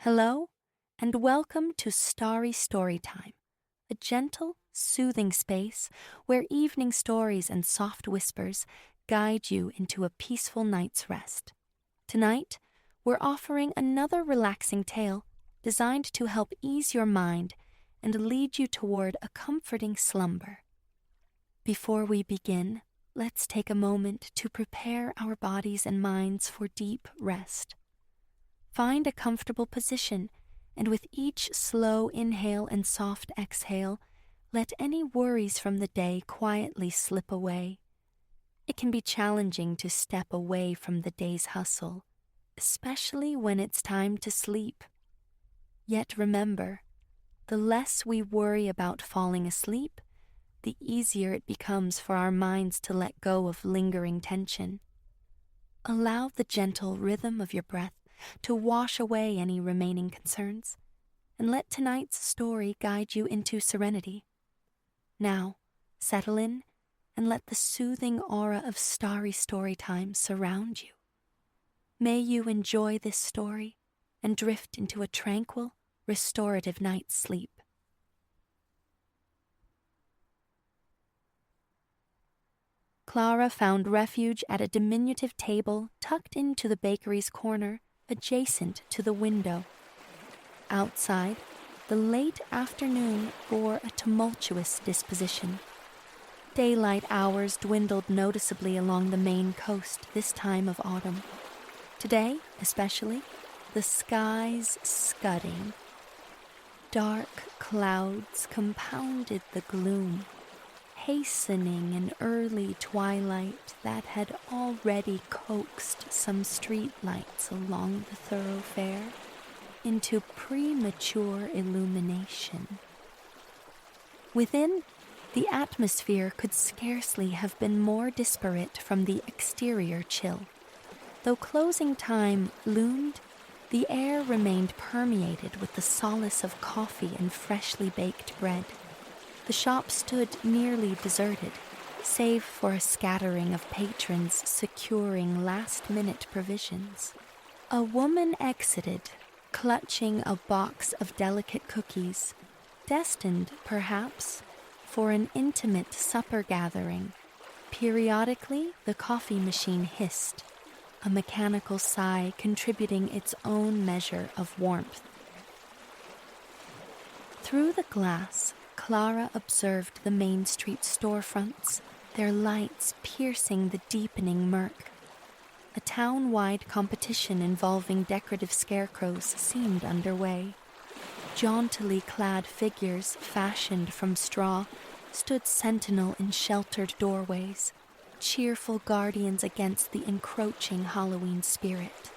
Hello, and welcome to Starry Storytime, a gentle, soothing space where evening stories and soft whispers guide you into a peaceful night's rest. Tonight, we're offering another relaxing tale designed to help ease your mind and lead you toward a comforting slumber. Before we begin, let's take a moment to prepare our bodies and minds for deep rest. Find a comfortable position, and with each slow inhale and soft exhale, let any worries from the day quietly slip away. It can be challenging to step away from the day's hustle, especially when it's time to sleep. Yet remember, the less we worry about falling asleep, the easier it becomes for our minds to let go of lingering tension. Allow the gentle rhythm of your breath to wash away any remaining concerns, and let tonight's story guide you into serenity. Now, settle in and let the soothing aura of Starry Storytime surround you. May you enjoy this story and drift into a tranquil, restorative night's sleep. Clara found refuge at a diminutive table tucked into the bakery's corner, adjacent to the window. Outside, the late afternoon bore a tumultuous disposition. Daylight hours dwindled noticeably along the Maine coast this time of autumn. Today, especially, the skies scudding. Dark clouds compounded the gloom, hastening an early twilight that had already coaxed some street lights along the thoroughfare into premature illumination. Within, the atmosphere could scarcely have been more disparate from the exterior chill. Though closing time loomed, the air remained permeated with the solace of coffee and freshly baked bread. The shop stood nearly deserted, save for a scattering of patrons securing last-minute provisions. A woman exited, clutching a box of delicate cookies, destined, perhaps, for an intimate supper gathering. Periodically, the coffee machine hissed, a mechanical sigh contributing its own measure of warmth. Through the glass, Clara observed the Main Street storefronts, their lights piercing the deepening murk. A town-wide competition involving decorative scarecrows seemed underway. Jauntily clad figures fashioned from straw stood sentinel in sheltered doorways, cheerful guardians against the encroaching Halloween spirit.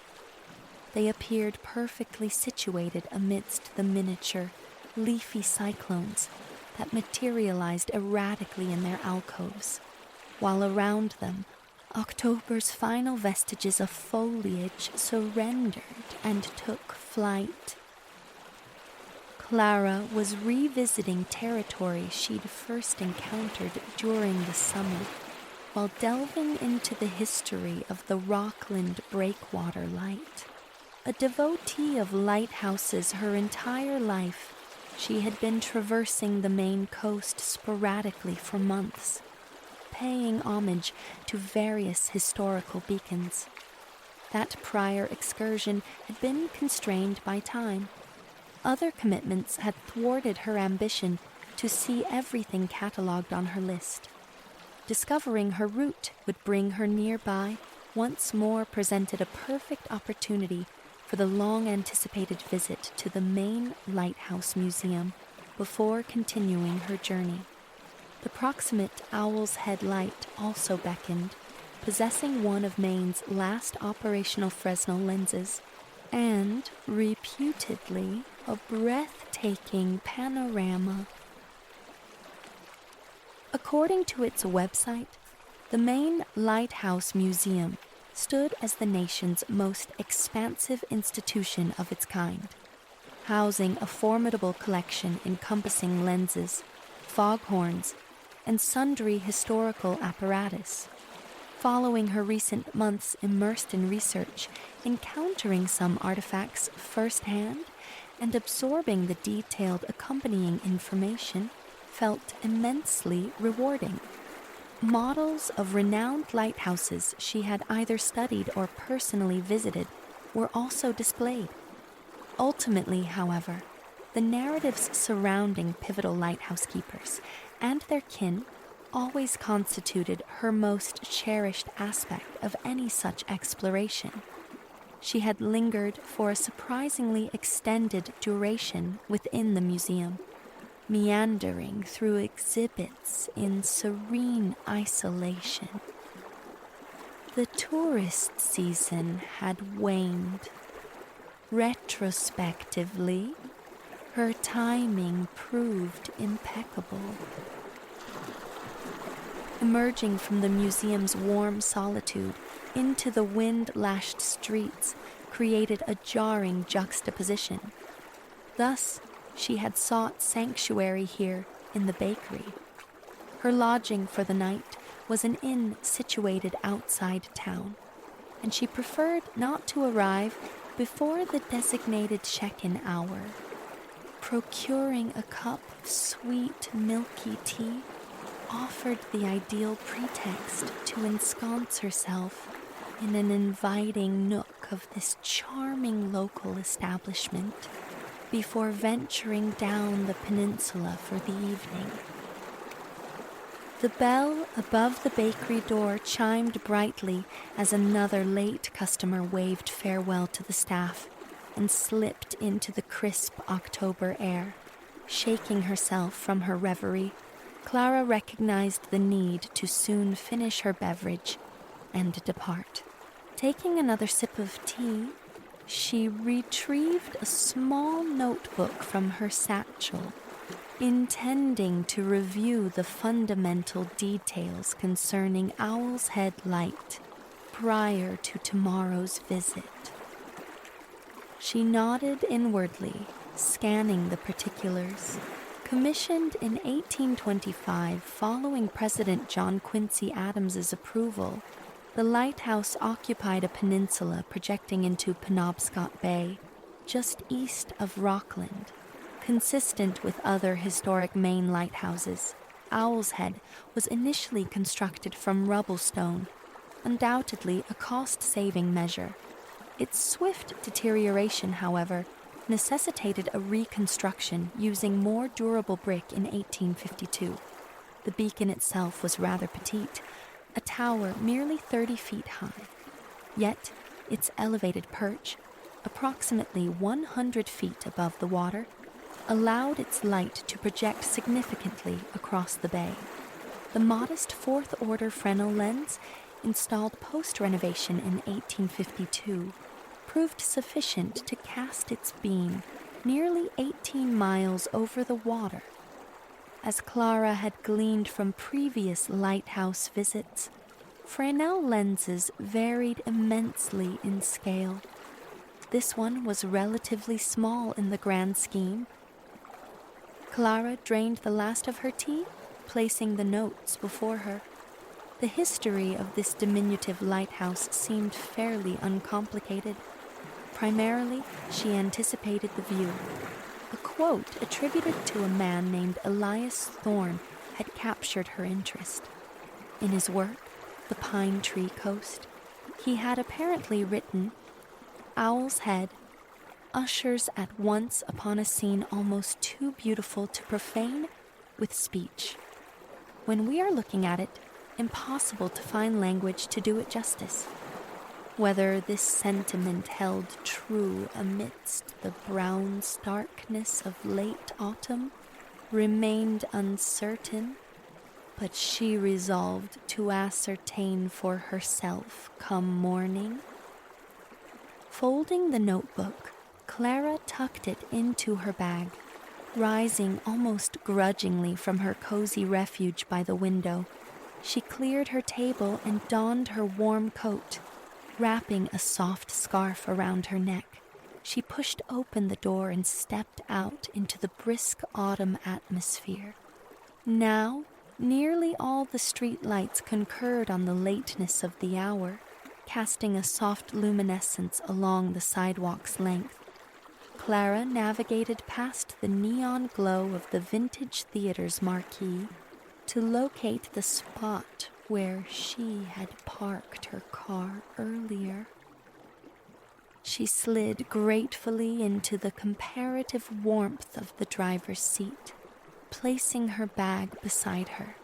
They appeared perfectly situated amidst the miniature, leafy cyclones that materialized erratically in their alcoves, while around them, October's final vestiges of foliage surrendered and took flight. Clara was revisiting territory she'd first encountered during the summer, while delving into the history of the Rockland Breakwater Light. A devotee of lighthouses her entire life, she had been traversing the Maine coast sporadically for months, paying homage to various historical beacons. That prior excursion had been constrained by time. Other commitments had thwarted her ambition to see everything catalogued on her list. Discovering her route would bring her nearby once more presented a perfect opportunity for the long-anticipated visit to the Maine Lighthouse Museum before continuing her journey. The proximate Owl's Head Light also beckoned, possessing one of Maine's last operational Fresnel lenses, and, reputedly, a breathtaking panorama. According to its website, the Maine Lighthouse Museum stood as the nation's most expansive institution of its kind, housing a formidable collection encompassing lenses, foghorns, and sundry historical apparatus. Following her recent months immersed in research, encountering some artifacts firsthand and absorbing the detailed accompanying information felt immensely rewarding. Models of renowned lighthouses she had either studied or personally visited were also displayed. Ultimately, however, the narratives surrounding pivotal lighthouse keepers and their kin always constituted her most cherished aspect of any such exploration. She had lingered for a surprisingly extended duration within the museum, meandering through exhibits in serene isolation. The tourist season had waned. Retrospectively, her timing proved impeccable. Emerging from the museum's warm solitude into the wind-lashed streets created a jarring juxtaposition. Thus, she had sought sanctuary here in the bakery. Her lodging for the night was an inn situated outside town, and she preferred not to arrive before the designated check-in hour. Procuring a cup of sweet, milky tea offered the ideal pretext to ensconce herself in an inviting nook of this charming local establishment before venturing down the peninsula for the evening. The bell above the bakery door chimed brightly as another late customer waved farewell to the staff and slipped into the crisp October air. Shaking herself from her reverie, Clara recognized the need to soon finish her beverage and depart. Taking another sip of tea, she retrieved a small notebook from her satchel, intending to review the fundamental details concerning Owl's Head Light prior to tomorrow's visit. She nodded inwardly, scanning the particulars. Commissioned in 1825 following President John Quincy Adams's approval, the lighthouse occupied a peninsula projecting into Penobscot Bay, just east of Rockland. Consistent with other historic Maine lighthouses, Owl's Head was initially constructed from rubble stone, undoubtedly a cost-saving measure. Its swift deterioration, however, necessitated a reconstruction using more durable brick in 1852. The beacon itself was rather petite, a tower merely 30 feet high. Yet, its elevated perch, approximately 100 feet above the water, allowed its light to project significantly across the bay. The modest fourth-order Fresnel lens, installed post-renovation in 1852, proved sufficient to cast its beam nearly 18 miles over the water. As Clara had gleaned from previous lighthouse visits, Fresnel lenses varied immensely in scale. This one was relatively small in the grand scheme. Clara drained the last of her tea, placing the notes before her. The history of this diminutive lighthouse seemed fairly uncomplicated. Primarily, she anticipated the view. A quote attributed to a man named Elias Thorne had captured her interest. In his work, The Pine Tree Coast, he had apparently written, "Owl's Head ushers at once upon a scene almost too beautiful to profane with speech. When we are looking at it, impossible to find language to do it justice." Whether this sentiment held true amidst the brown starkness of late autumn remained uncertain, but she resolved to ascertain for herself come morning. Folding the notebook, Clara tucked it into her bag, rising almost grudgingly from her cozy refuge by the window. She cleared her table and donned her warm coat. Wrapping a soft scarf around her neck, she pushed open the door and stepped out into the brisk autumn atmosphere. Now, nearly all the street lights concurred on the lateness of the hour, casting a soft luminescence along the sidewalk's length. Clara navigated past the neon glow of the vintage theater's marquee to locate the spot where she had parked her car earlier. She slid gratefully into the comparative warmth of the driver's seat, placing her bag beside her.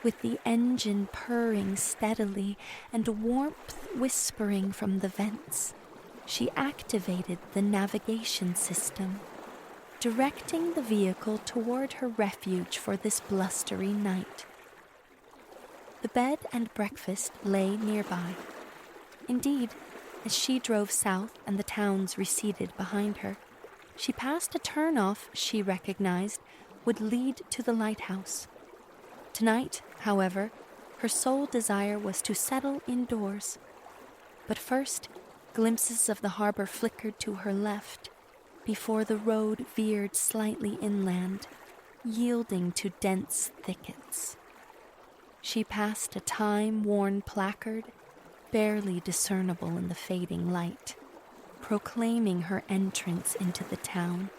With the engine purring steadily and warmth whispering from the vents, she activated the navigation system, directing the vehicle toward her refuge for this blustery night. The bed and breakfast lay nearby. Indeed, as she drove south and the towns receded behind her, she passed a turnoff she recognized would lead to the lighthouse. Tonight, however, her sole desire was to settle indoors. But first, glimpses of the harbor flickered to her left before the road veered slightly inland, yielding to dense thickets. She passed a time-worn placard, barely discernible in the fading light, proclaiming her entrance into the town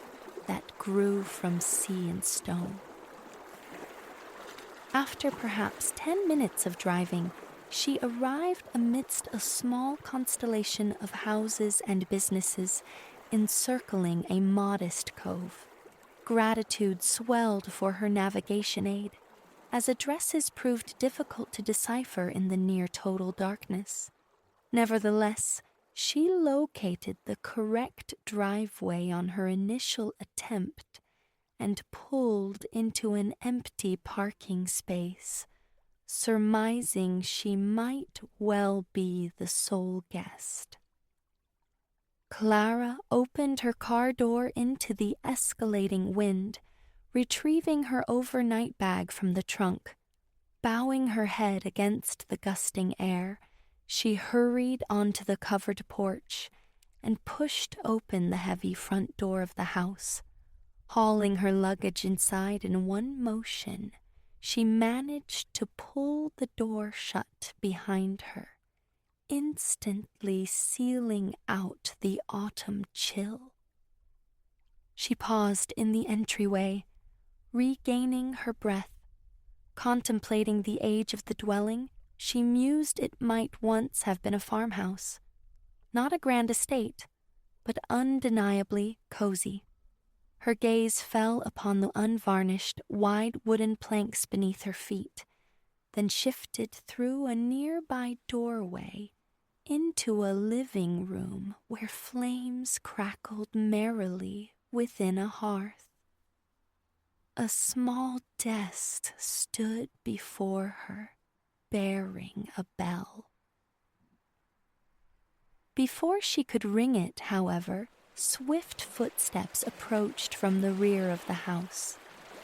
that grew from sea and stone. After perhaps 10 minutes of driving, she arrived amidst a small constellation of houses and businesses encircling a modest cove. Gratitude swelled for her navigation aid, as addresses proved difficult to decipher in the near-total darkness. Nevertheless, she located the correct driveway on her initial attempt and pulled into an empty parking space, surmising she might well be the sole guest. Clara opened her car door into the escalating wind, retrieving her overnight bag from the trunk. Bowing her head against the gusting air, she hurried onto the covered porch and pushed open the heavy front door of the house. Hauling her luggage inside in one motion, she managed to pull the door shut behind her, instantly sealing out the autumn chill. She paused in the entryway, regaining her breath. Contemplating the age of the dwelling, she mused it might once have been a farmhouse. Not a grand estate, but undeniably cozy. Her gaze fell upon the unvarnished, wide wooden planks beneath her feet, then shifted through a nearby doorway into a living room where flames crackled merrily within a hearth. A small desk stood before her, bearing a bell. Before she could ring it, however, swift footsteps approached from the rear of the house.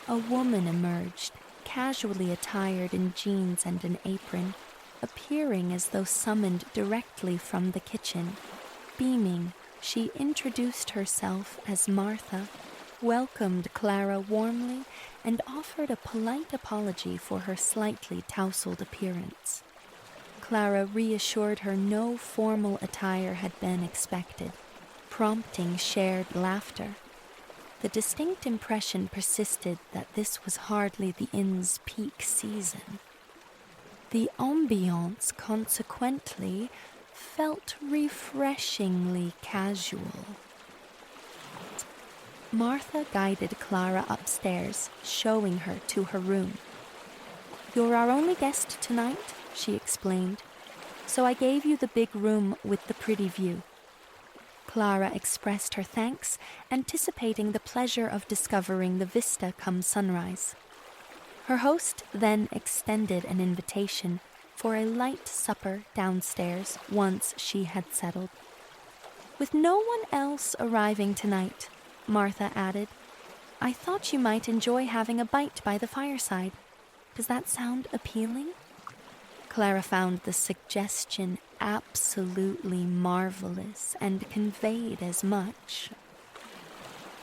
A woman emerged, casually attired in jeans and an apron, appearing as though summoned directly from the kitchen. Beaming, she introduced herself as Martha, welcomed Clara warmly, and offered a polite apology for her slightly tousled appearance. Clara reassured her no formal attire had been expected, prompting shared laughter. The distinct impression persisted that this was hardly the inn's peak season. The ambiance, consequently, felt refreshingly casual. Martha guided Clara upstairs, showing her to her room. "You're our only guest tonight," she explained, "so I gave you the big room with the pretty view." Clara expressed her thanks, anticipating the pleasure of discovering the vista come sunrise. Her host then extended an invitation for a light supper downstairs once she had settled. "With no one else arriving tonight," Martha added, "I thought you might enjoy having a bite by the fireside. Does that sound appealing?" Clara found the suggestion absolutely marvelous and conveyed as much.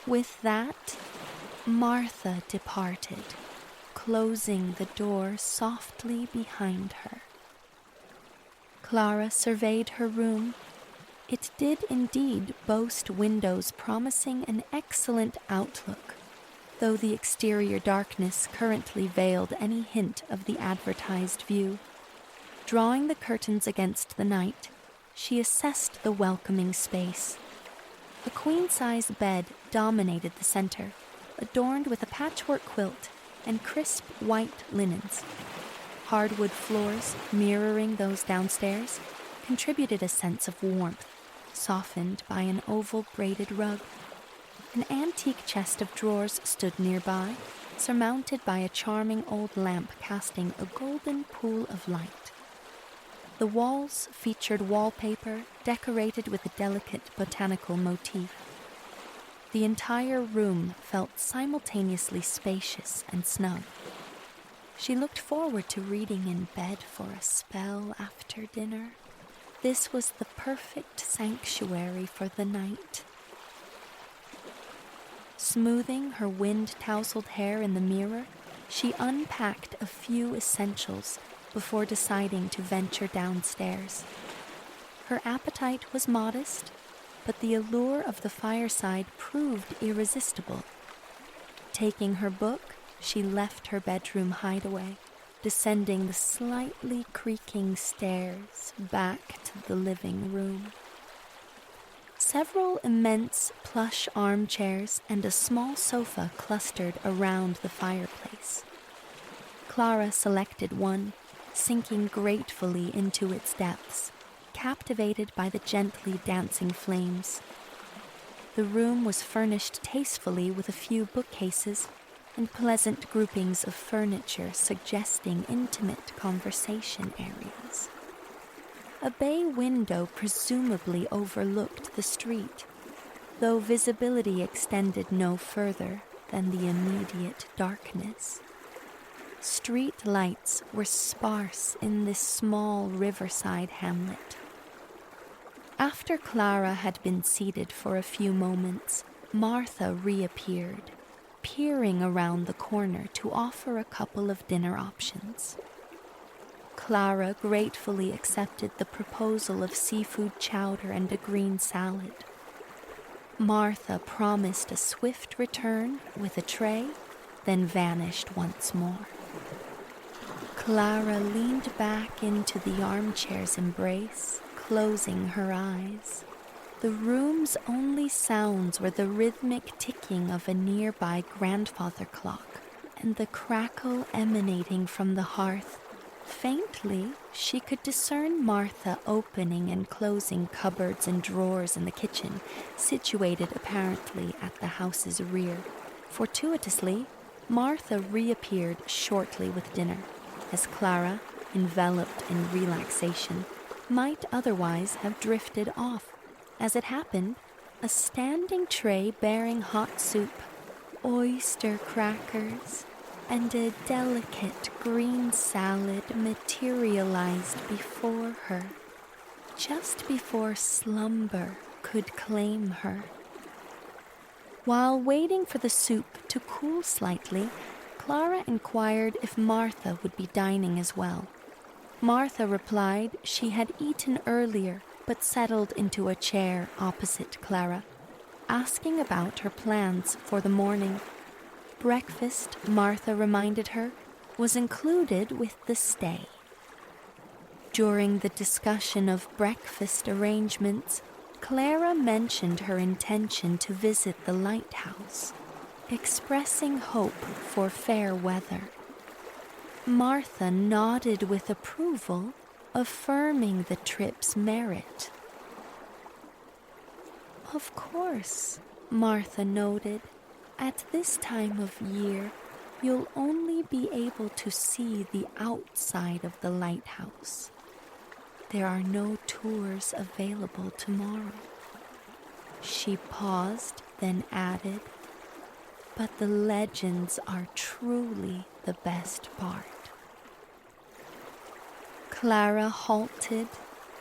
With that, Martha departed, closing the door softly behind her. Clara surveyed her room, It did indeed boast windows promising an excellent outlook, though the exterior darkness currently veiled any hint of the advertised view. Drawing the curtains against the night, she assessed the welcoming space. A queen-size bed dominated the center, adorned with a patchwork quilt and crisp white linens. Hardwood floors, mirroring those downstairs, contributed a sense of warmth, softened by an oval braided rug. An antique chest of drawers stood nearby, surmounted by a charming old lamp casting a golden pool of light. The walls featured wallpaper decorated with a delicate botanical motif. The entire room felt simultaneously spacious and snug. She looked forward to reading in bed for a spell after dinner. This was the perfect sanctuary for the night. Smoothing her wind-tousled hair in the mirror, she unpacked a few essentials before deciding to venture downstairs. Her appetite was modest, but the allure of the fireside proved irresistible. Taking her book, she left her bedroom hideaway, descending the slightly creaking stairs back to the living room. Several immense plush armchairs and a small sofa clustered around the fireplace. Clara selected one, sinking gratefully into its depths, captivated by the gently dancing flames. The room was furnished tastefully with a few bookcases and pleasant groupings of furniture suggesting intimate conversation areas. A bay window presumably overlooked the street, though visibility extended no further than the immediate darkness. Street lights were sparse in this small riverside hamlet. After Clara had been seated for a few moments, Martha reappeared, peering around the corner to offer a couple of dinner options. Clara gratefully accepted the proposal of seafood chowder and a green salad. Martha promised a swift return with a tray, then vanished once more. Clara leaned back into the armchair's embrace, closing her eyes. The room's only sounds were the rhythmic ticking of a nearby grandfather clock and the crackle emanating from the hearth. Faintly, she could discern Martha opening and closing cupboards and drawers in the kitchen, situated apparently at the house's rear. Fortuitously, Martha reappeared shortly with dinner, as Clara, enveloped in relaxation, might otherwise have drifted off. As it happened, a standing tray bearing hot soup, oyster crackers, and a delicate green salad materialized before her, just before slumber could claim her. While waiting for the soup to cool slightly, Clara inquired if Martha would be dining as well. Martha replied she had eaten earlier, but settled into a chair opposite Clara, asking about her plans for the morning. Breakfast, Martha reminded her, was included with the stay. During the discussion of breakfast arrangements, Clara mentioned her intention to visit the lighthouse, expressing hope for fair weather. Martha nodded with approval, affirming the trip's merit. Of course, Martha noted, at this time of year, you'll only be able to see the outside of the lighthouse. There are no tours available tomorrow. She paused, then added, but the legends are truly the best part. Clara halted,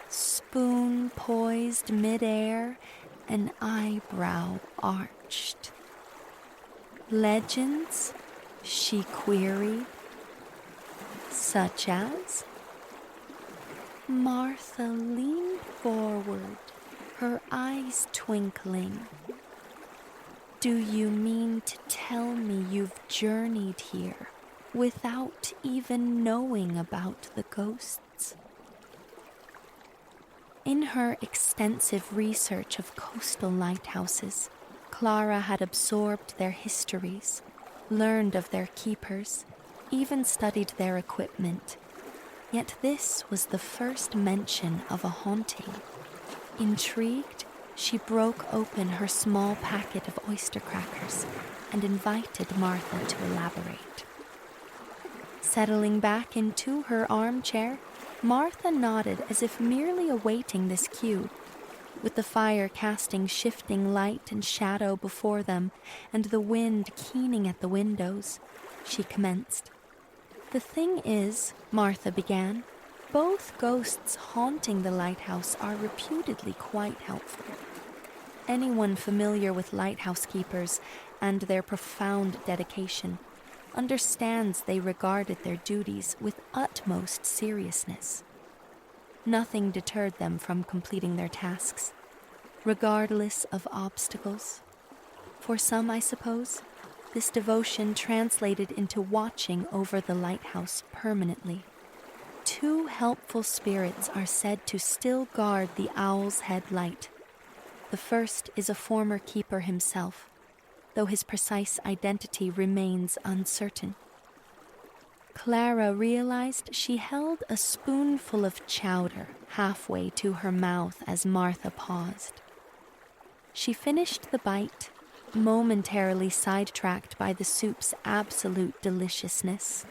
spoon poised midair, an eyebrow arched. Legends? She queried. Such as? Martha leaned forward, her eyes twinkling. "Do you mean to tell me you've journeyed here without even knowing about the ghosts?" In her extensive research of coastal lighthouses, Clara had absorbed their histories, learned of their keepers, even studied their equipment. Yet this was the first mention of a haunting. Intrigued, she broke open her small packet of oyster crackers and invited Martha to elaborate. Settling back into her armchair, Martha nodded as if merely awaiting this cue. With the fire casting shifting light and shadow before them, and the wind keening at the windows, she commenced. "The thing is," Martha began, "both ghosts haunting the lighthouse are reputedly quite helpful. Anyone familiar with lighthouse keepers and their profound dedication understands they regarded their duties with utmost seriousness. Nothing deterred them from completing their tasks, regardless of obstacles. For some, I suppose, this devotion translated into watching over the lighthouse permanently. Two helpful spirits are said to still guard the Owl's Head light. The first is a former keeper himself, though his precise identity remains uncertain." Clara realized she held a spoonful of chowder halfway to her mouth as Martha paused. She finished the bite, momentarily sidetracked by the soup's absolute deliciousness.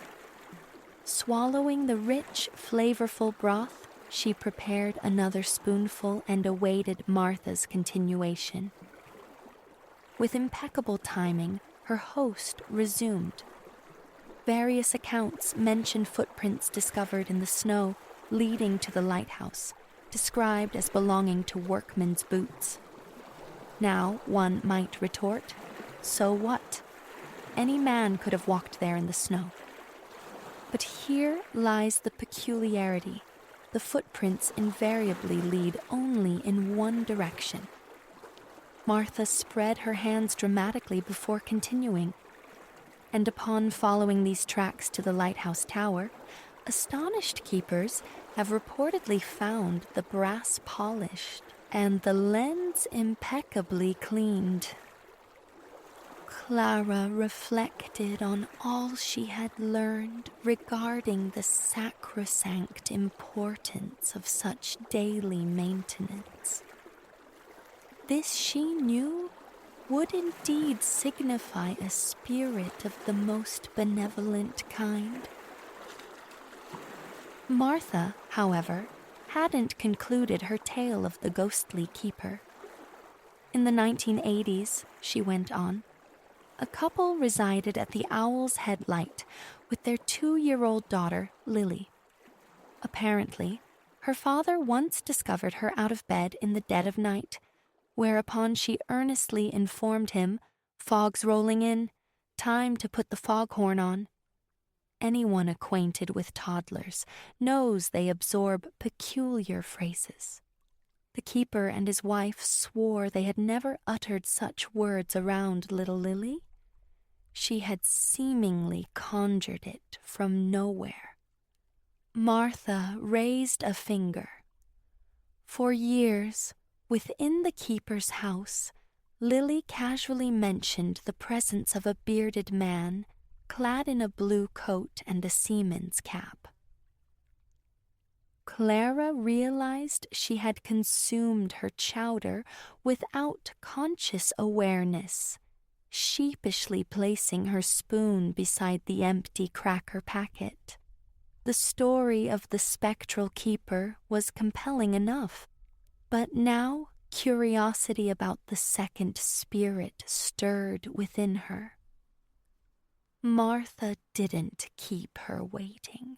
Swallowing the rich, flavorful broth, she prepared another spoonful and awaited Martha's continuation. With impeccable timing, her host resumed. Various accounts mention footprints discovered in the snow leading to the lighthouse, described as belonging to workmen's boots. Now, one might retort, so what? Any man could have walked there in the snow. But here lies the peculiarity. The footprints invariably lead only in one direction. Martha spread her hands dramatically before continuing, and upon following these tracks to the lighthouse tower, astonished keepers have reportedly found the brass polished and the lens impeccably cleaned. Clara reflected on all she had learned regarding the sacrosanct importance of such daily maintenance. This, she knew, would indeed signify a spirit of the most benevolent kind. Martha, however, hadn't concluded her tale of the ghostly keeper. In the 1980s, she went on, a couple resided at the Owl's Head light with their 2-year-old daughter, Lily. Apparently, her father once discovered her out of bed in the dead of night, whereupon she earnestly informed him, "Fog's rolling in, time to put the foghorn on." Anyone acquainted with toddlers knows they absorb peculiar phrases. The keeper and his wife swore they had never uttered such words around little Lily. She had seemingly conjured it from nowhere. Martha raised a finger. For years, within the keeper's house, Lily casually mentioned the presence of a bearded man clad in a blue coat and a seaman's cap. Clara realized she had consumed her chowder without conscious awareness, sheepishly placing her spoon beside the empty cracker packet. The story of the spectral keeper was compelling enough, but now curiosity about the second spirit stirred within her. Martha didn't keep her waiting.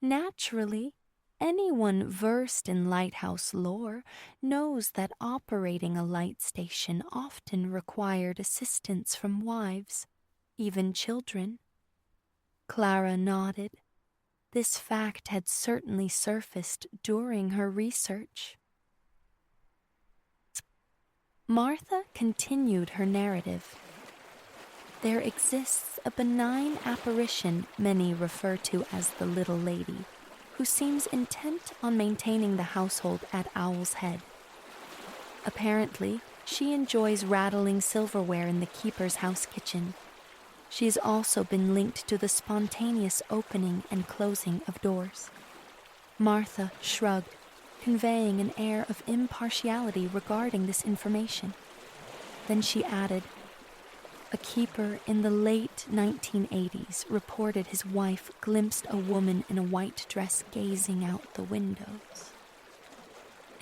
Naturally, anyone versed in lighthouse lore knows that operating a light station often required assistance from wives, even children. Clara nodded. This fact had certainly surfaced during her research. Martha continued her narrative. There exists a benign apparition many refer to as the Little Lady, who seems intent on maintaining the household at Owl's Head. Apparently, she enjoys rattling silverware in the keeper's house kitchen. She's also been linked to the spontaneous opening and closing of doors. Martha shrugged, conveying an air of impartiality regarding this information. Then she added, "A keeper in the late 1980s reported his wife glimpsed a woman in a white dress gazing out the windows.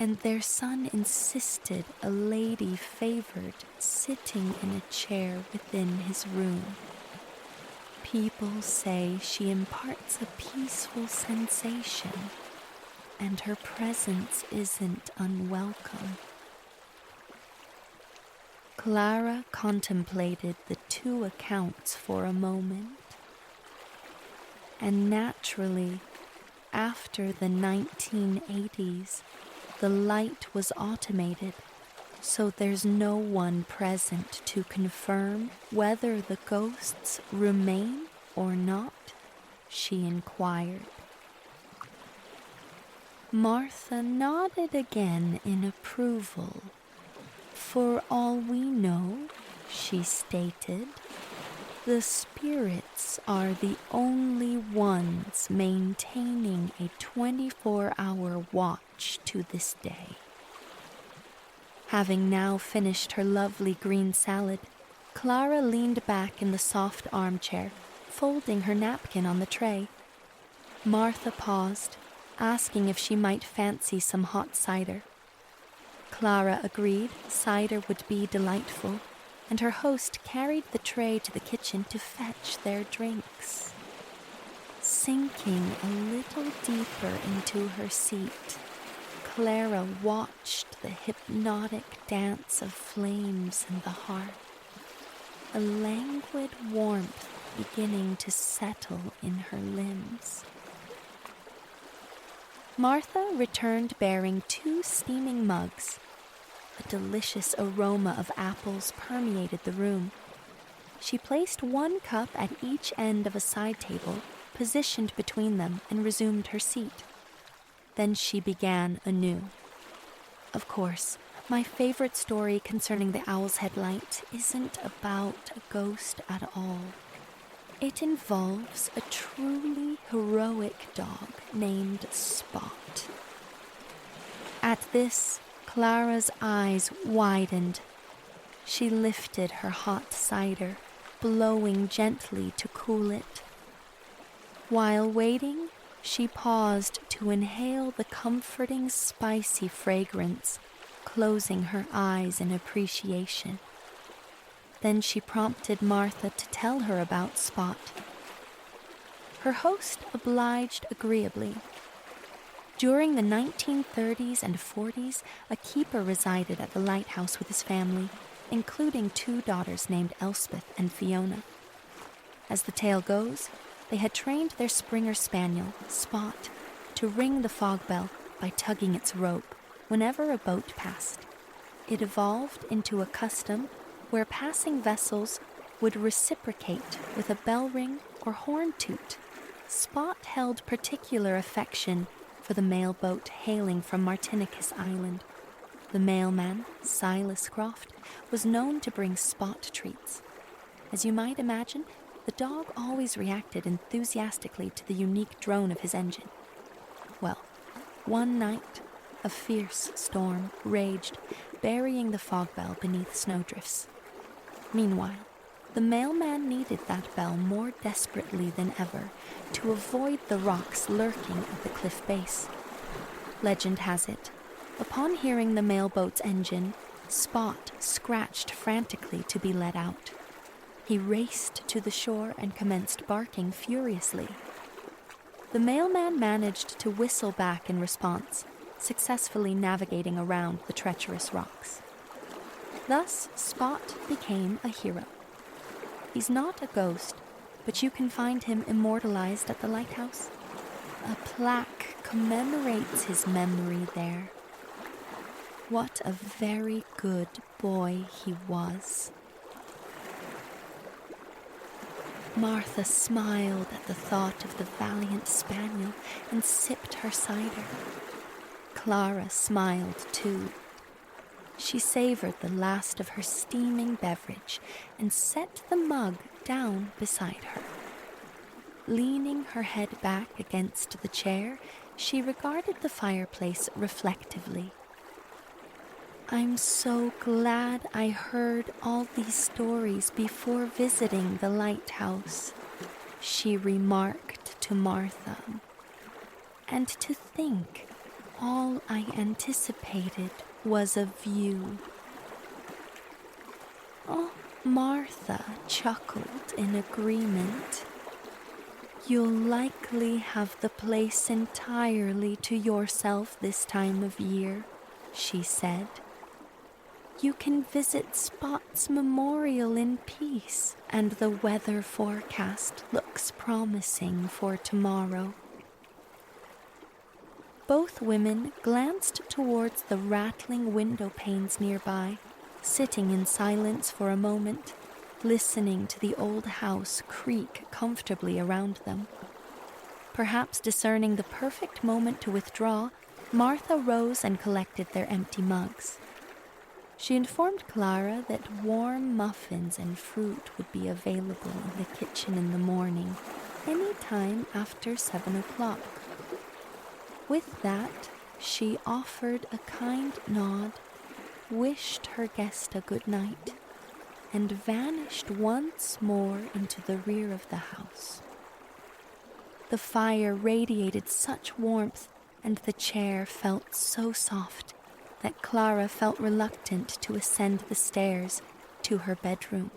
And their son insisted a lady favored sitting in a chair within his room. People say she imparts a peaceful sensation, and her presence isn't unwelcome." Clara contemplated the two accounts for a moment. And naturally, after the 1980s, the light was automated, so there's no one present to confirm whether the ghosts remain or not, she inquired. Martha nodded again in approval. "For all we know," she stated, "the spirits are the only ones maintaining a 24-hour watch to this day." Having now finished her lovely green salad, Clara leaned back in the soft armchair, folding her napkin on the tray. Martha paused, asking if she might fancy some hot cider. Clara agreed cider would be delightful, and her host carried the tray to the kitchen to fetch their drinks. Sinking a little deeper into her seat, Clara watched the hypnotic dance of flames in the hearth, a languid warmth beginning to settle in her limbs. Martha returned bearing 2 steaming mugs. A delicious aroma of apples permeated the room. She placed 1 cup at each end of a side table, positioned between them, and resumed her seat. Then she began anew. "Of course, my favorite story concerning the Owl's Head light isn't about a ghost at all. It involves a truly heroic dog named Spot." At this, Clara's eyes widened. She lifted her hot cider, blowing gently to cool it. While waiting, she paused to inhale the comforting, spicy fragrance, closing her eyes in appreciation. Then she prompted Martha to tell her about Spot. Her host obliged agreeably. During the 1930s and 40s, a keeper resided at the lighthouse with his family, including 2 daughters named Elspeth and Fiona. As the tale goes, they had trained their Springer Spaniel, Spot, to ring the fog bell by tugging its rope whenever a boat passed. It evolved into a custom where passing vessels would reciprocate with a bell ring or horn toot. Spot held particular affection for the mail boat hailing from Martinicus Island. The mailman, Silas Croft, was known to bring Spot treats. As you might imagine, the dog always reacted enthusiastically to the unique drone of his engine. Well, one night, a fierce storm raged, burying the fog bell beneath snowdrifts. Meanwhile, the mailman needed that bell more desperately than ever to avoid the rocks lurking at the cliff base. Legend has it, upon hearing the mailboat's engine, Spot scratched frantically to be let out. He raced to the shore and commenced barking furiously. The mailman managed to whistle back in response, successfully navigating around the treacherous rocks. Thus, Spot became a hero. He's not a ghost, but you can find him immortalized at the lighthouse. A plaque commemorates his memory there. What a very good boy he was. Martha smiled at the thought of the valiant spaniel and sipped her cider. Clara smiled too. She savored the last of her steaming beverage and set the mug down beside her. Leaning her head back against the chair, she regarded the fireplace reflectively. "I'm so glad I heard all these stories before visiting the lighthouse," she remarked to Martha. "And to think, all I anticipated was a view." Oh, Martha chuckled in agreement. "You'll likely have the place entirely to yourself this time of year," she said. "You can visit Spot's Memorial in peace, and the weather forecast looks promising for tomorrow." Both women glanced towards the rattling window panes nearby, sitting in silence for a moment, listening to the old house creak comfortably around them. Perhaps discerning the perfect moment to withdraw, Martha rose and collected their empty mugs. She informed Clara that warm muffins and fruit would be available in the kitchen in the morning, any time after 7 o'clock. With that, she offered a kind nod, wished her guest a good night, and vanished once more into the rear of the house. The fire radiated such warmth, and the chair felt so soft, that Clara felt reluctant to ascend the stairs to her bedroom.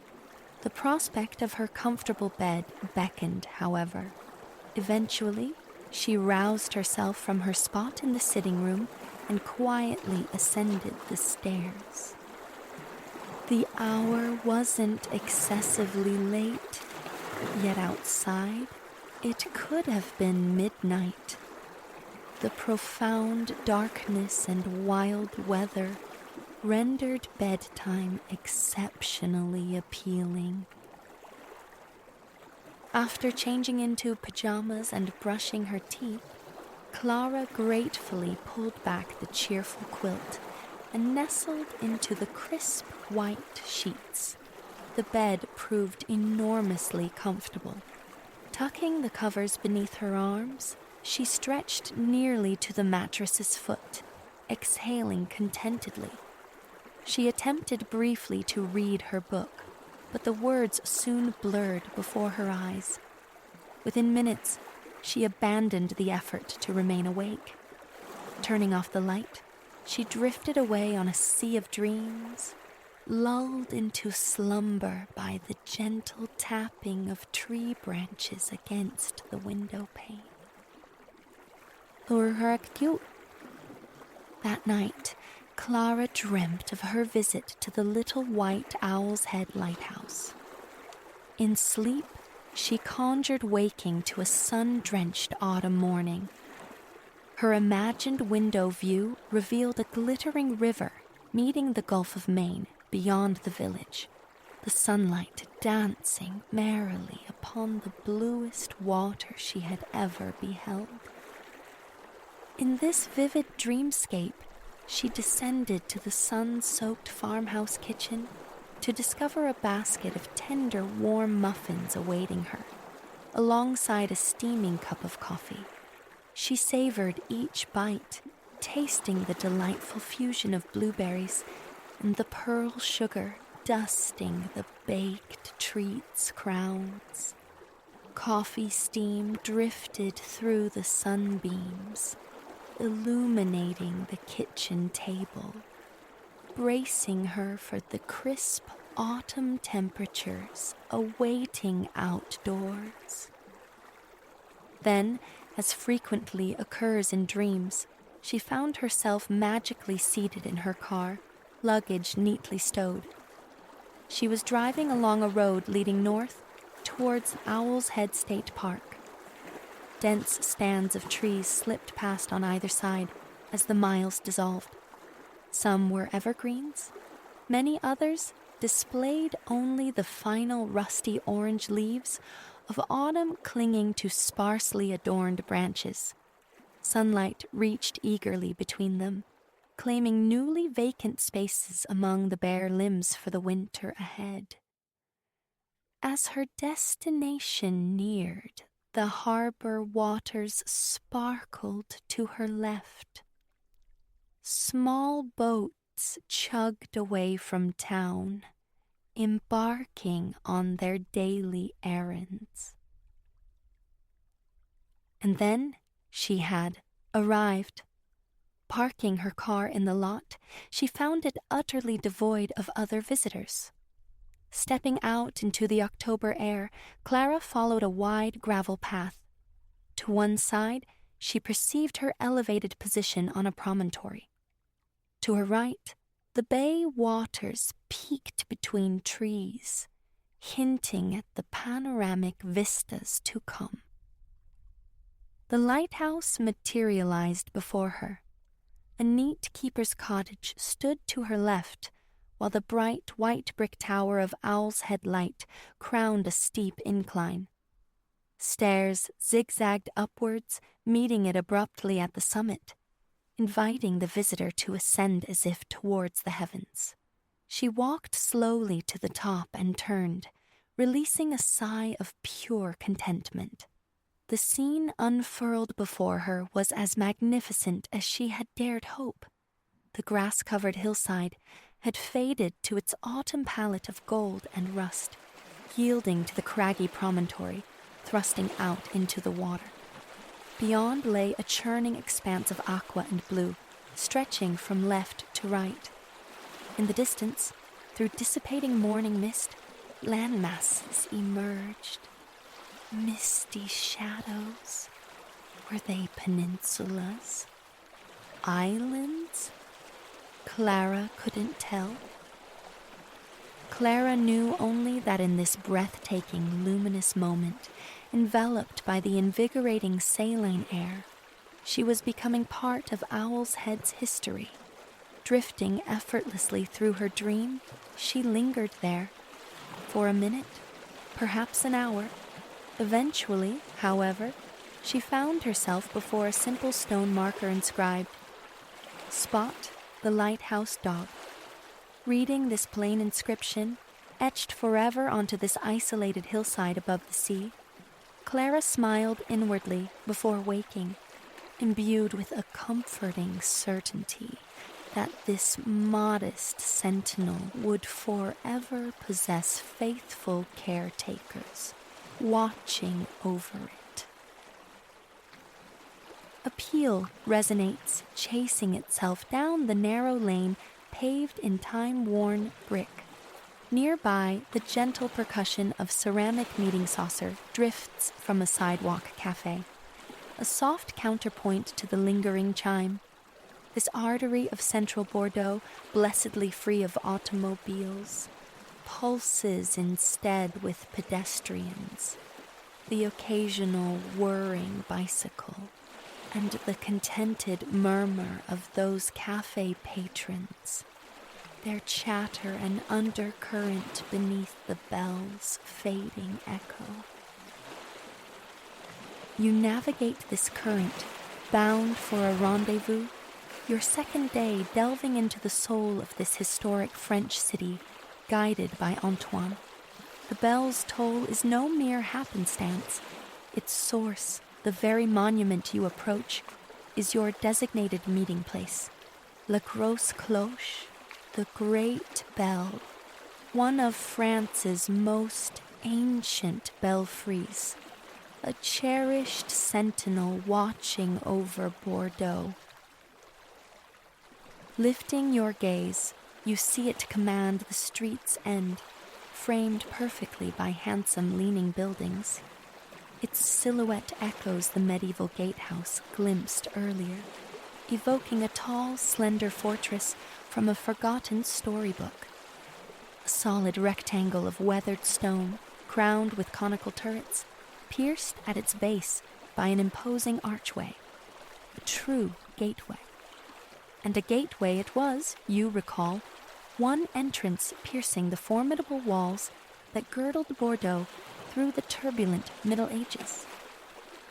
The prospect of her comfortable bed beckoned, however. Eventually, she roused herself from her spot in the sitting room and quietly ascended the stairs. The hour wasn't excessively late, yet outside it could have been midnight. The profound darkness and wild weather rendered bedtime exceptionally appealing. After changing into pajamas and brushing her teeth, Clara gratefully pulled back the cheerful quilt and nestled into the crisp white sheets. The bed proved enormously comfortable. Tucking the covers beneath her arms, she stretched nearly to the mattress's foot, exhaling contentedly. She attempted briefly to read her book, but the words soon blurred before her eyes. Within minutes, she abandoned the effort to remain awake. Turning off the light, she drifted away on a sea of dreams, lulled into slumber by the gentle tapping of tree branches against the window pane. That night, Clara dreamt of her visit to the little White Owl's Head lighthouse. In sleep, she conjured waking to a sun-drenched autumn morning. Her imagined window view revealed a glittering river meeting the Gulf of Maine beyond the village, the sunlight dancing merrily upon the bluest water she had ever beheld. In this vivid dreamscape, she descended to the sun-soaked farmhouse kitchen to discover a basket of tender, warm muffins awaiting her, alongside a steaming cup of coffee. She savored each bite, tasting the delightful fusion of blueberries and the pearl sugar dusting the baked treats' crowns. Coffee steam drifted through the sunbeams, illuminating the kitchen table, bracing her for the crisp autumn temperatures awaiting outdoors. Then, as frequently occurs in dreams, she found herself magically seated in her car, luggage neatly stowed. She was driving along a road leading north towards Owl's Head State Park. Dense stands of trees slipped past on either side as the miles dissolved. Some were evergreens. Many others displayed only the final rusty orange leaves of autumn clinging to sparsely adorned branches. Sunlight reached eagerly between them, claiming newly vacant spaces among the bare limbs for the winter ahead. As her destination neared, the harbor waters sparkled to her left. Small boats chugged away from town, embarking on their daily errands. And then she had arrived. Parking her car in the lot, she found it utterly devoid of other visitors. Stepping out into the October air, Clara followed a wide gravel path. To one side, she perceived her elevated position on a promontory. To her right, the bay waters peeked between trees, hinting at the panoramic vistas to come. The lighthouse materialized before her. A neat keeper's cottage stood to her left, while the bright white brick tower of Owl's Head Light crowned a steep incline. Stairs zigzagged upwards, meeting it abruptly at the summit, inviting the visitor to ascend as if towards the heavens. She walked slowly to the top and turned, releasing a sigh of pure contentment. The scene unfurled before her was as magnificent as she had dared hope. The grass-covered hillside had faded to its autumn palette of gold and rust, yielding to the craggy promontory, thrusting out into the water. Beyond lay a churning expanse of aqua and blue, stretching from left to right. In the distance, through dissipating morning mist, land masses emerged. Misty shadows. Were they peninsulas? Islands? Clara couldn't tell. Clara knew only that in this breathtaking, luminous moment, enveloped by the invigorating saline air, she was becoming part of Owl's Head's history. Drifting effortlessly through her dream, she lingered there. For a minute, perhaps an hour. Eventually, however, she found herself before a simple stone marker inscribed, "Spot the Lighthouse Dog." Reading this plain inscription, etched forever onto this isolated hillside above the sea, Clara smiled inwardly before waking, imbued with a comforting certainty that this modest sentinel would forever possess faithful caretakers, watching over it. A peal resonates, chasing itself down the narrow lane paved in time-worn brick. Nearby, the gentle percussion of ceramic meeting saucer drifts from a sidewalk cafe, a soft counterpoint to the lingering chime. This artery of central Bordeaux, blessedly free of automobiles, pulses instead with pedestrians, the occasional whirring bicycle, and the contented murmur of those cafe patrons, their chatter an undercurrent beneath the bell's fading echo. You navigate this current, bound for a rendezvous, your second day delving into the soul of this historic French city, guided by Antoine. The bell's toll is no mere happenstance. Its source, the very monument you approach, is your designated meeting place. La Grosse Cloche, the Great Bell, one of France's most ancient belfries, a cherished sentinel watching over Bordeaux. Lifting your gaze, you see it command the street's end, framed perfectly by handsome leaning buildings. Its silhouette echoes the medieval gatehouse glimpsed earlier, evoking a tall, slender fortress from a forgotten storybook. A solid rectangle of weathered stone, crowned with conical turrets, pierced at its base by an imposing archway, a true gateway. And a gateway it was, you recall, one entrance piercing the formidable walls that girdled Bordeaux through the turbulent Middle Ages.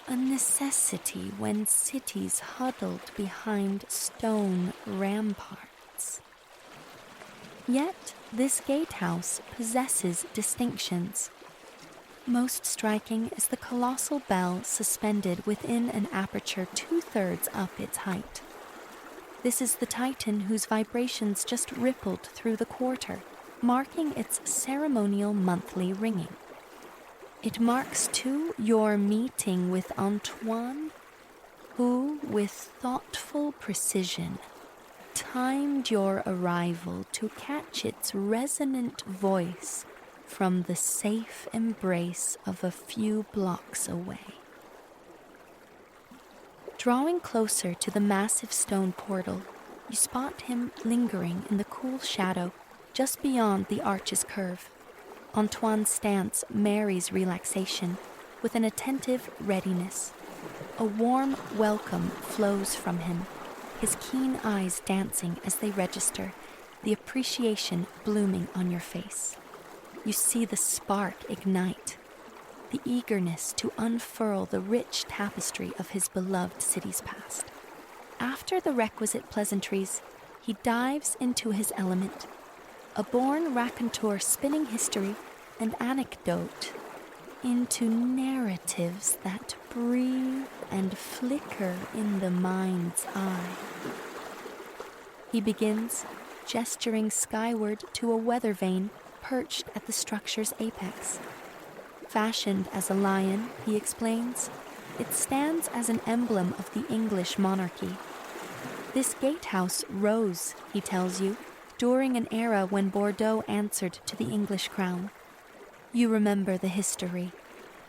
A necessity when cities huddled behind stone ramparts. Yet this gatehouse possesses distinctions. Most striking is the colossal bell suspended within an aperture 2/3 up its height. This is the titan whose vibrations just rippled through the quarter, marking its ceremonial monthly ringing. It marks, too, your meeting with Antoine, who, with thoughtful precision, timed your arrival to catch its resonant voice from the safe embrace of a few blocks away. Drawing closer to the massive stone portal, you spot him lingering in the cool shadow just beyond the arch's curve. Antoine's stance marries relaxation with an attentive readiness. A warm welcome flows from him, his keen eyes dancing as they register, the appreciation blooming on your face. You see the spark ignite, the eagerness to unfurl the rich tapestry of his beloved city's past. After the requisite pleasantries, he dives into his element, a born raconteur spinning history and anecdote into narratives that breathe and flicker in the mind's eye. He begins, gesturing skyward to a weather vane perched at the structure's apex. Fashioned as a lion, he explains, it stands as an emblem of the English monarchy. This gatehouse rose, he tells you, during an era when Bordeaux answered to the English crown. You remember the history.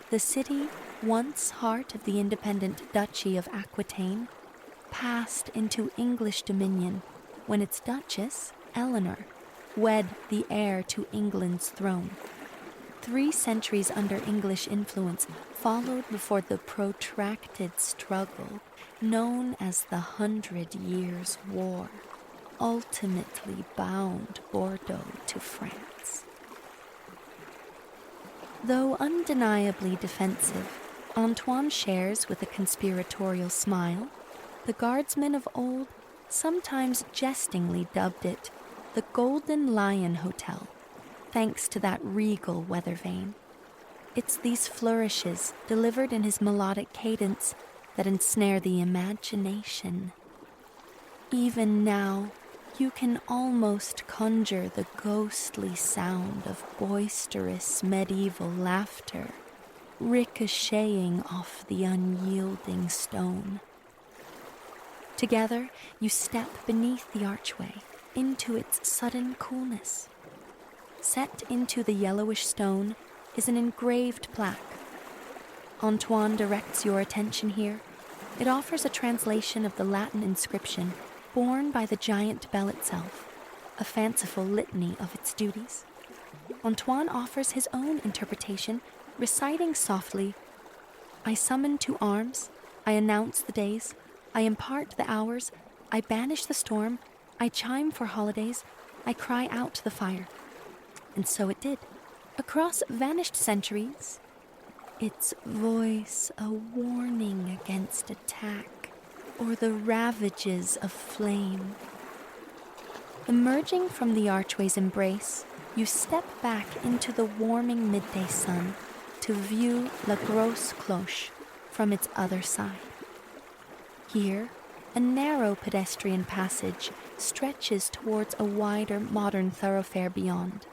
The city, once heart of the independent Duchy of Aquitaine, passed into English dominion when its Duchess, Eleanor, wed the heir to England's throne. 3 centuries under English influence followed before the protracted struggle known as the 100 Years' War ultimately bound Bordeaux to France. Though undeniably defensive, Antoine shares with a conspiratorial smile. The guardsmen of old sometimes jestingly dubbed it the Golden Lion Hotel, thanks to that regal weather vane. It's these flourishes, delivered in his melodic cadence, that ensnare the imagination. Even now, you can almost conjure the ghostly sound of boisterous medieval laughter ricocheting off the unyielding stone. Together, you step beneath the archway into its sudden coolness. Set into the yellowish stone is an engraved plaque. Antoine directs your attention here. It offers a translation of the Latin inscription borne by the giant bell itself, a fanciful litany of its duties. Antoine offers his own interpretation, reciting softly, I summon to arms, I announce the days, I impart the hours, I banish the storm, I chime for holidays, I cry out the fire. And so it did. Across vanished centuries, its voice a warning against attack or the ravages of flame. Emerging from the archway's embrace, you step back into the warming midday sun to view La Grosse Cloche from its other side. Here, a narrow pedestrian passage stretches towards a wider modern thoroughfare beyond.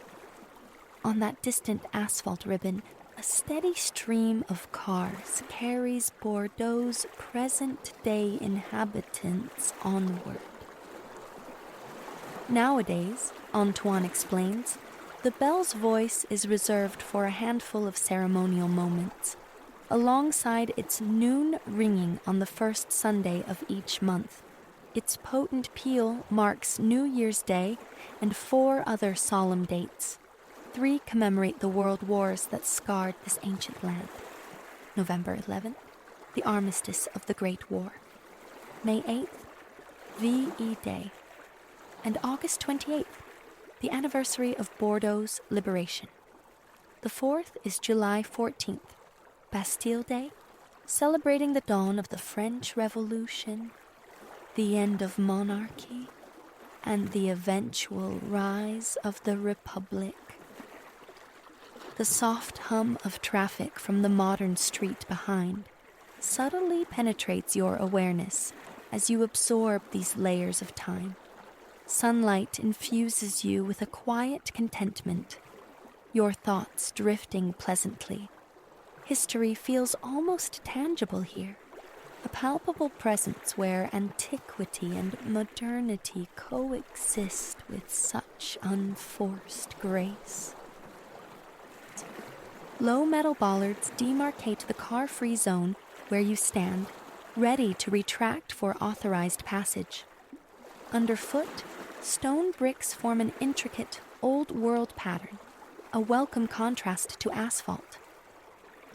On that distant asphalt ribbon, a steady stream of cars carries Bordeaux's present-day inhabitants onward. Nowadays, Antoine explains, the bell's voice is reserved for a handful of ceremonial moments, alongside its noon ringing on the first Sunday of each month. Its potent peal marks New Year's Day and 4 other solemn dates. 3 commemorate the world wars that scarred this ancient land. November 11th, the armistice of the Great War. May 8th, VE Day, and August 28th, the anniversary of Bordeaux's liberation. The 4th is July 14th, Bastille Day, celebrating the dawn of the French Revolution, the end of monarchy, and the eventual rise of the Republic. The soft hum of traffic from the modern street behind subtly penetrates your awareness as you absorb these layers of time. Sunlight infuses you with a quiet contentment, your thoughts drifting pleasantly. History feels almost tangible here, a palpable presence where antiquity and modernity coexist with such unforced grace. Low metal bollards demarcate the car-free zone where you stand, ready to retract for authorized passage. Underfoot, stone bricks form an intricate, old-world pattern, a welcome contrast to asphalt.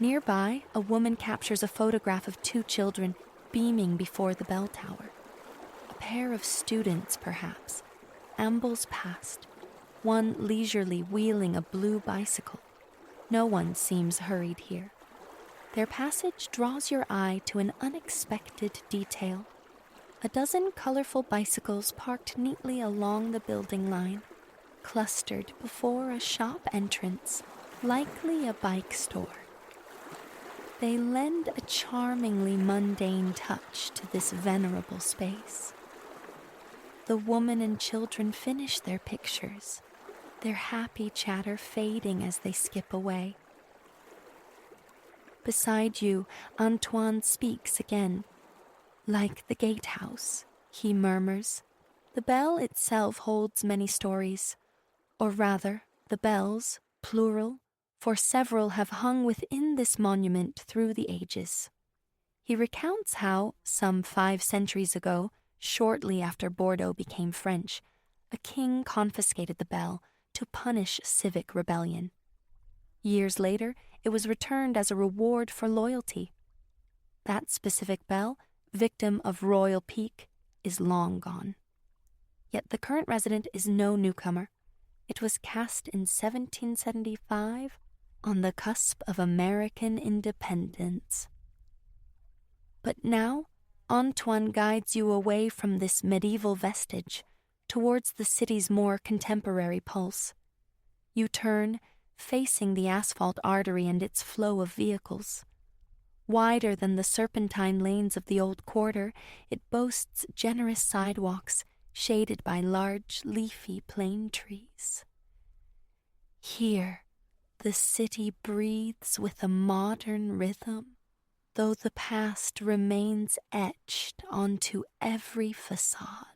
Nearby, a woman captures a photograph of two children beaming before the bell tower. A pair of students, perhaps, ambles past, one leisurely wheeling a blue bicycle. No one seems hurried here. Their passage draws your eye to an unexpected detail. A dozen colorful bicycles parked neatly along the building line, clustered before a shop entrance, likely a bike store. They lend a charmingly mundane touch to this venerable space. The woman and children finish their pictures, their happy chatter fading as they skip away. Beside you, Antoine speaks again. Like the gatehouse, he murmurs. The bell itself holds many stories, or rather, the bells, plural, for several have hung within this monument through the ages. He recounts how, some 5 centuries ago, shortly after Bordeaux became French, a king confiscated the bell to punish civic rebellion. Years later, it was returned as a reward for loyalty. That specific bell, victim of royal pique, is long gone. Yet the current resident is no newcomer. It was cast in 1775 on the cusp of American independence. But now, Antoine guides you away from this medieval vestige towards the city's more contemporary pulse. You turn, facing the asphalt artery and its flow of vehicles. Wider than the serpentine lanes of the old quarter, it boasts generous sidewalks shaded by large, leafy plane trees. Here, the city breathes with a modern rhythm, though the past remains etched onto every facade.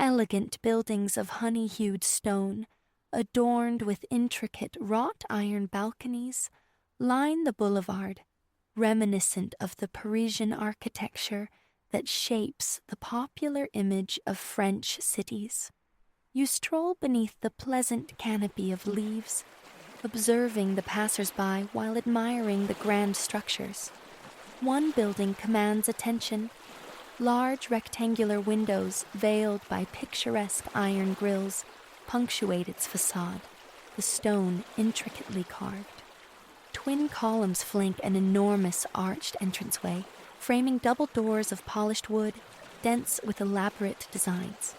Elegant buildings of honey-hued stone, adorned with intricate wrought iron balconies, line the boulevard, reminiscent of the Parisian architecture that shapes the popular image of French cities. You stroll beneath the pleasant canopy of leaves, observing the passers-by while admiring the grand structures. One building commands attention. Large rectangular windows veiled by picturesque iron grills punctuate its facade, the stone intricately carved. Twin columns flank an enormous arched entranceway, framing double doors of polished wood, dense with elaborate designs.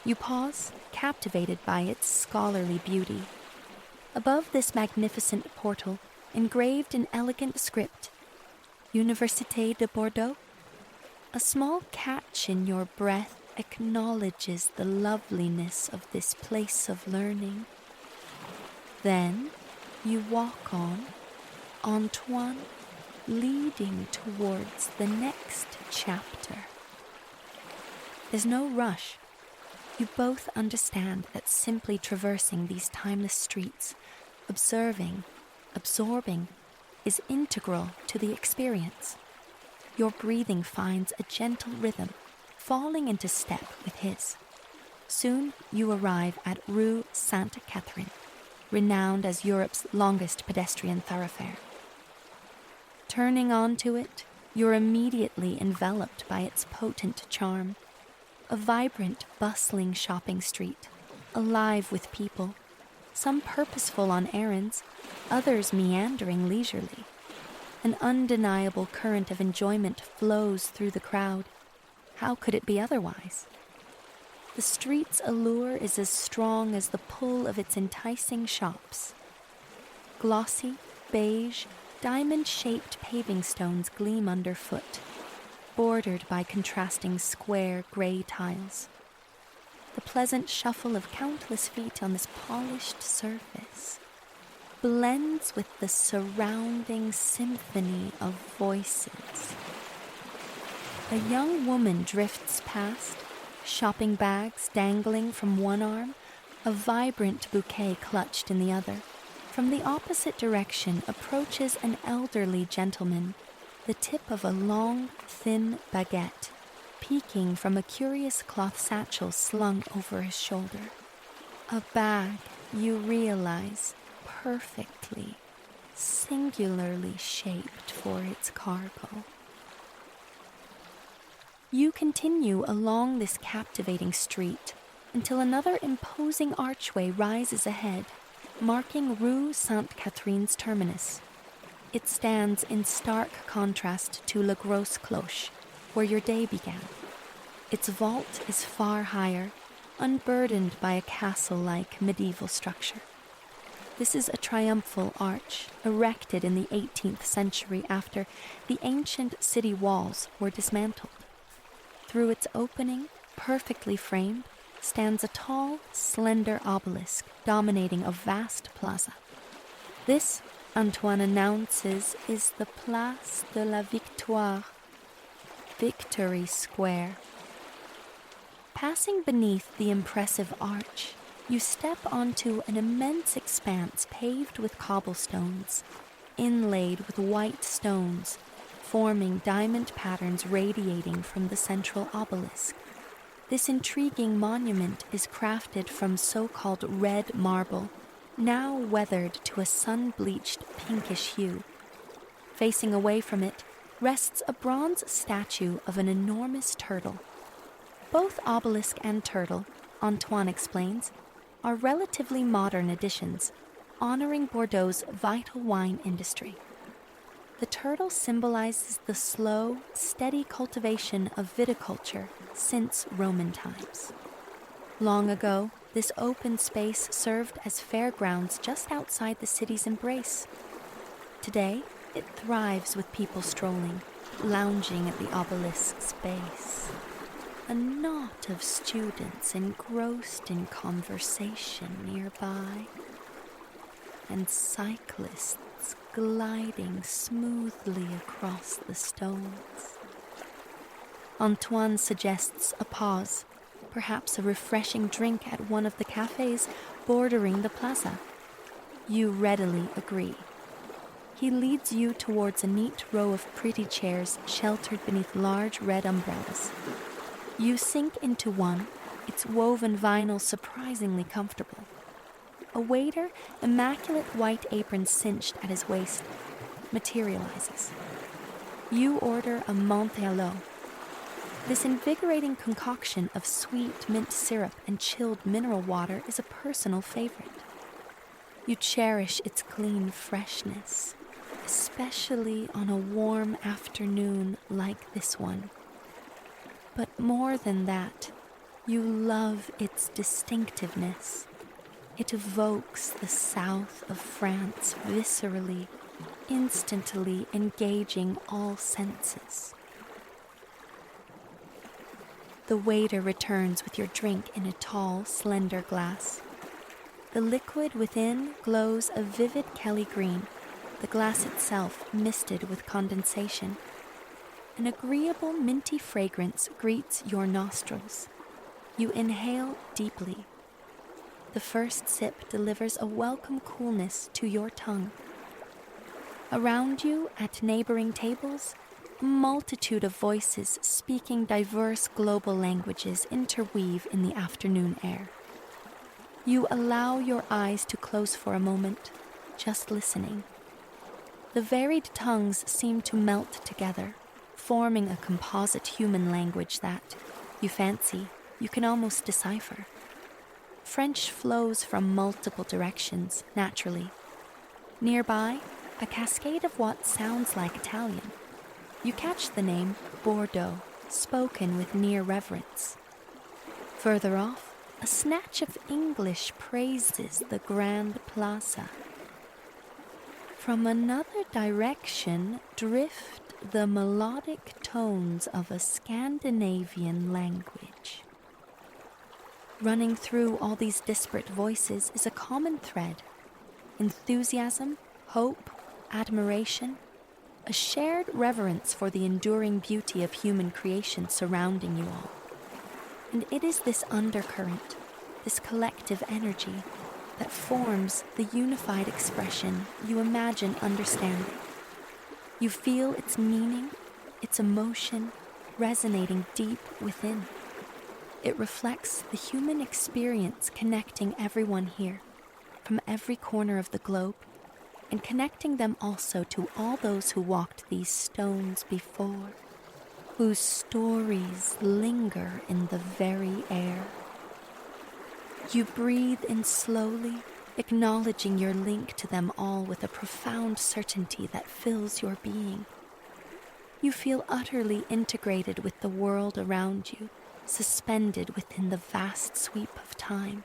You pause, captivated by its scholarly beauty. Above this magnificent portal, engraved in elegant script, Université de Bordeaux. A small catch in your breath acknowledges the loveliness of this place of learning. Then you walk on, Antoine leading towards the next chapter. There's no rush. You both understand that simply traversing these timeless streets, observing, absorbing, is integral to the experience. Your breathing finds a gentle rhythm, falling into step with his. Soon you arrive at Rue Sainte-Catherine, renowned as Europe's longest pedestrian thoroughfare. Turning onto it, You're immediately enveloped by its potent charm. A vibrant, bustling shopping street, alive with people, some purposeful on errands, others meandering leisurely. An undeniable current of enjoyment flows through the crowd. How could it be otherwise? The street's allure is as strong as the pull of its enticing shops. Glossy, beige, diamond-shaped paving stones gleam underfoot, bordered by contrasting square gray tiles. The pleasant shuffle of countless feet on this polished surface blends with the surrounding symphony of voices. A young woman drifts past, shopping bags dangling from one arm, a vibrant bouquet clutched in the other. From the opposite direction approaches an elderly gentleman, the tip of a long, thin baguette peeking from a curious cloth satchel slung over his shoulder. A bag, you realize, perfectly, singularly shaped for its cargo. You continue along this captivating street until another imposing archway rises ahead, marking Rue Sainte-Catherine's terminus. It stands in stark contrast to La Grosse Cloche, where your day began. Its vault is far higher, unburdened by a castle-like medieval structure. This is a triumphal arch, erected in the 18th century after the ancient city walls were dismantled. Through its opening, perfectly framed, stands a tall, slender obelisk dominating a vast plaza. This, Antoine announces, is the Place de la Victoire, Victory Square. Passing beneath the impressive arch, you step onto an immense expanse paved with cobblestones, inlaid with white stones, forming diamond patterns radiating from the central obelisk. This intriguing monument is crafted from so-called red marble, now weathered to a sun-bleached pinkish hue. Facing away from it rests a bronze statue of an enormous turtle. Both obelisk and turtle, Antoine explains, are relatively modern additions, honoring Bordeaux's vital wine industry. The turtle symbolizes the slow, steady cultivation of viticulture since Roman times. Long ago, this open space served as fairgrounds just outside the city's embrace. Today, it thrives with people strolling, lounging at the obelisk's base. A knot of students engrossed in conversation nearby, and cyclists gliding smoothly across the stones. Antoine suggests a pause, perhaps a refreshing drink at one of the cafes bordering the plaza. You readily agree. He leads you towards a neat row of pretty chairs sheltered beneath large red umbrellas. You sink into one, its woven vinyl surprisingly comfortable. A waiter, immaculate white apron cinched at his waist, materializes. You order a Monte à l'eau. This invigorating concoction of sweet mint syrup and chilled mineral water is a personal favorite. You cherish its clean freshness, especially on a warm afternoon like this one. But more than that, you love its distinctiveness. It evokes the south of France viscerally, instantly engaging all senses. The waiter returns with your drink in a tall, slender glass. The liquid within glows a vivid Kelly green, the glass itself misted with condensation. An agreeable minty fragrance greets your nostrils. You inhale deeply. The first sip delivers a welcome coolness to your tongue. Around you, at neighboring tables, a multitude of voices speaking diverse global languages interweave in the afternoon air. You allow your eyes to close for a moment, just listening. The varied tongues seem to melt together, forming a composite human language that, you fancy, you can almost decipher. French flows from multiple directions, naturally. Nearby, a cascade of what sounds like Italian. You catch the name Bordeaux, spoken with near reverence. Further off, a snatch of English praises the Grand Plaza. From another direction drift the melodic tones of a Scandinavian language. Running through all these disparate voices is a common thread: enthusiasm, hope, admiration, a shared reverence for the enduring beauty of human creation surrounding you all. And it is this undercurrent, this collective energy, that forms the unified expression you imagine understanding. You feel its meaning, its emotion, resonating deep within. It reflects the human experience connecting everyone here, from every corner of the globe, and connecting them also to all those who walked these stones before, whose stories linger in the very air. You breathe in slowly, acknowledging your link to them all with a profound certainty that fills your being. You feel utterly integrated with the world around you, suspended within the vast sweep of time.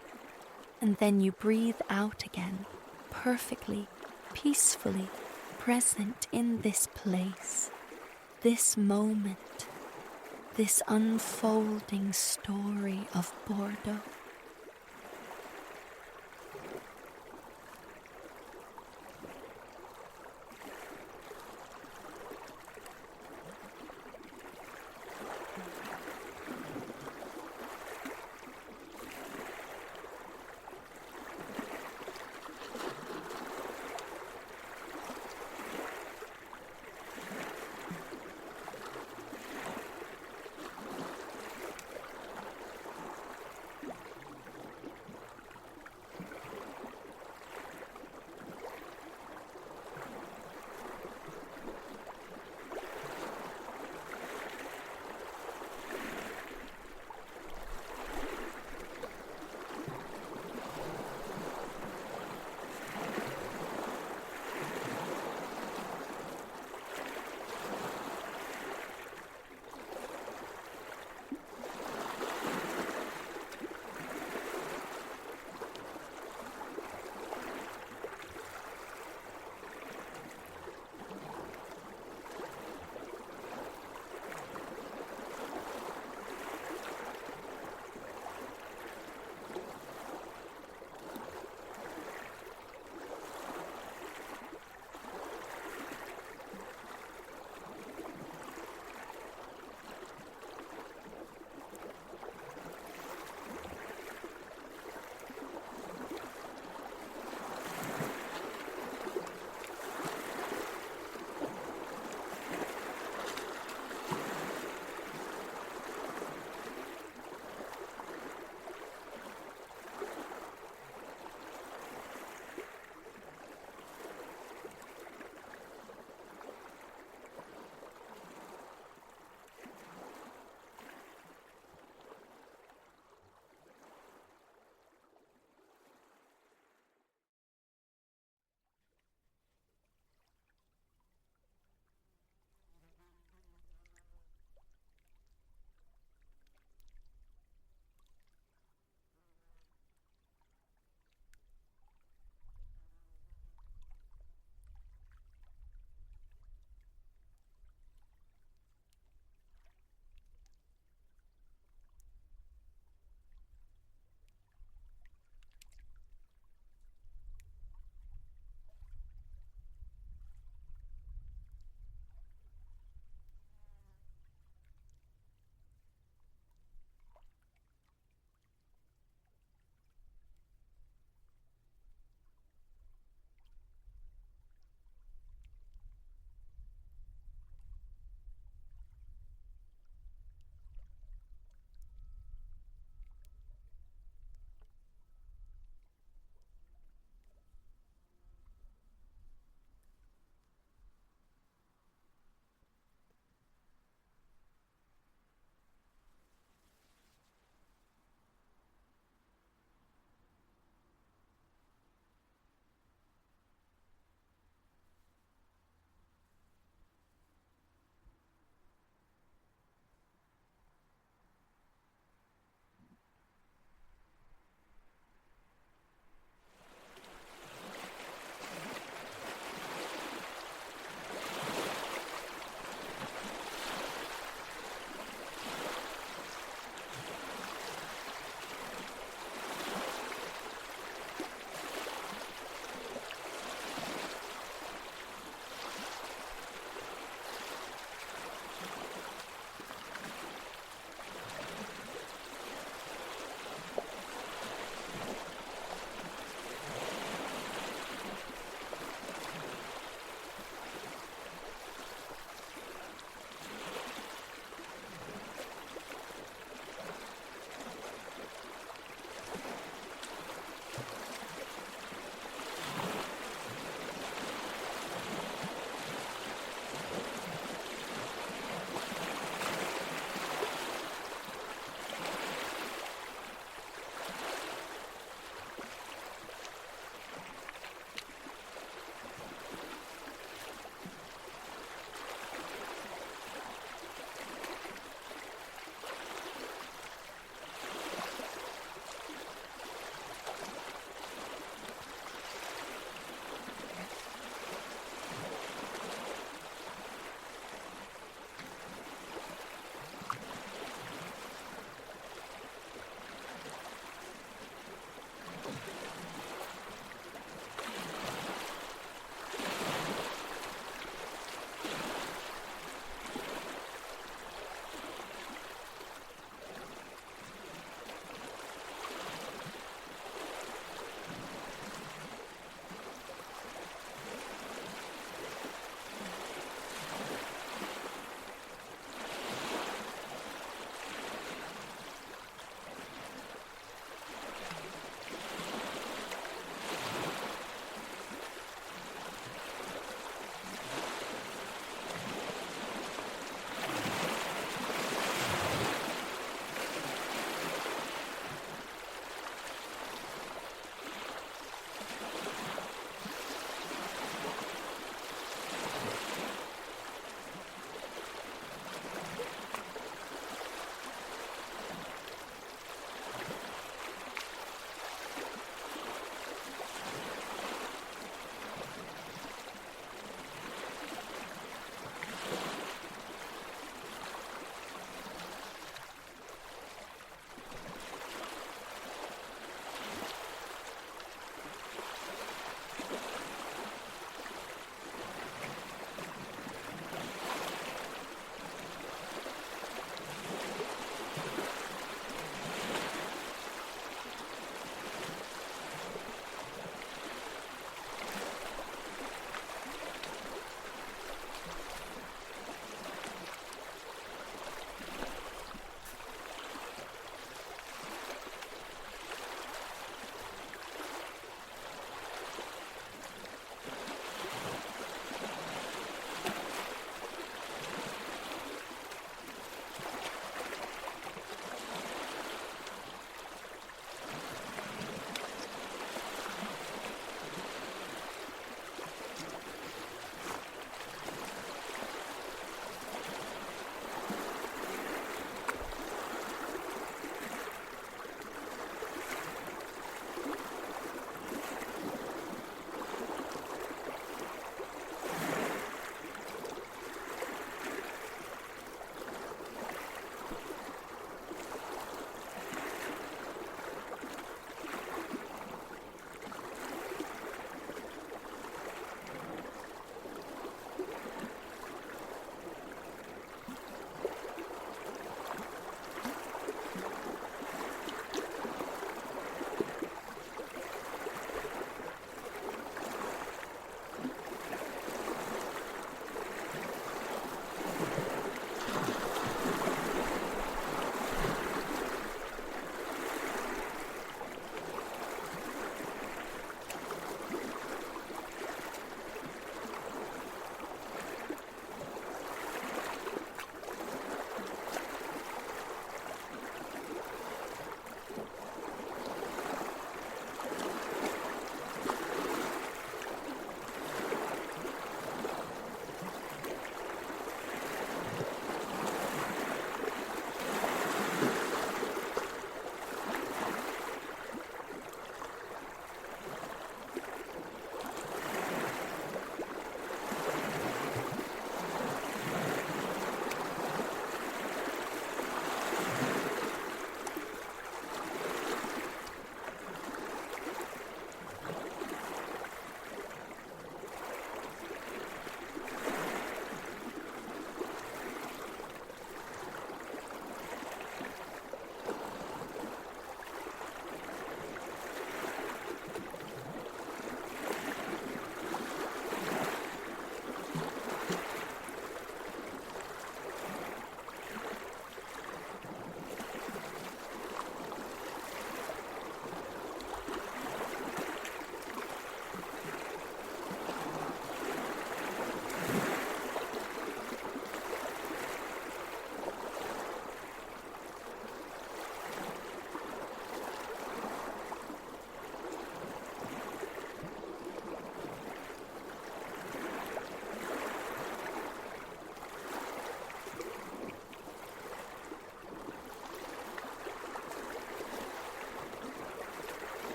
And then you breathe out again, perfectly, peacefully, present in this place, this moment, this unfolding story of Bordeaux.